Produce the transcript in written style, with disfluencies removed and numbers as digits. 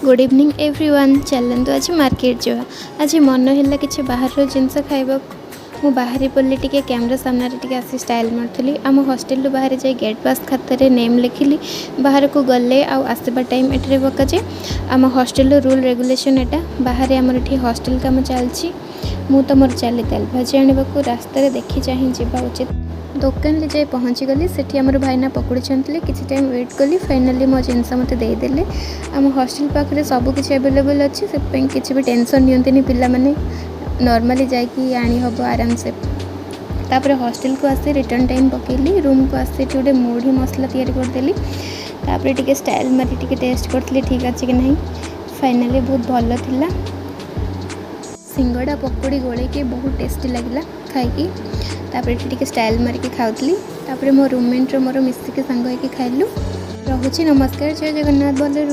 Good evening everyone. चलतु आज market जावा। आज मन है कि बाहर जिनस खाइबा मु बाहरी पड़ी टे कैमरा सामने टे आसी स्टाइल मार्ली। आम हॉस्टल बाहर जाए गेट पास खातर नेम लिखिली। बाहर को गले आसवा टाइम एटे पकाए। आम हॉस्टल रूल रेगुलेशन एटा। बाहर आमर ये हॉस्टल काम चलती। मु तो मोर चली तेल भाजी आने को रास्तार देखी चाहे जावा उचित। दुकान ले जाए पहुँची गली से आमर भाईना पकड़ी छांटले किसी टाइम वेट कली। फाइनाली मो जिनस मत देदेले। आम हॉस्टल पाखे सबकि अवेलेबल अच्छी से किसी भी टेंशन नियंतनी पिला माने नॉर्मली जाकि आनी हम आराम से। तापर हॉस्टल को आसी रिटर्न टाइम पकेली। रूम को आसी गोटे मुढ़ी मसला तैयारी करदेली। तापर टिके स्टाइल मारी टिके टेस्ट करथली ठीक अच्छे कि नहीं। फाइनाली बहुत भल थिला। सिंगड़ा पकोड़ी गोले के बहुत टेस्टी लगिला खाई। तापर टिके स्टाइल मारिक खाऊली। तापर मो रूममेट मोर मिसिक सांग होइके खाइलु। रहुछि नमस्कार। जय जगन्नाथ। भले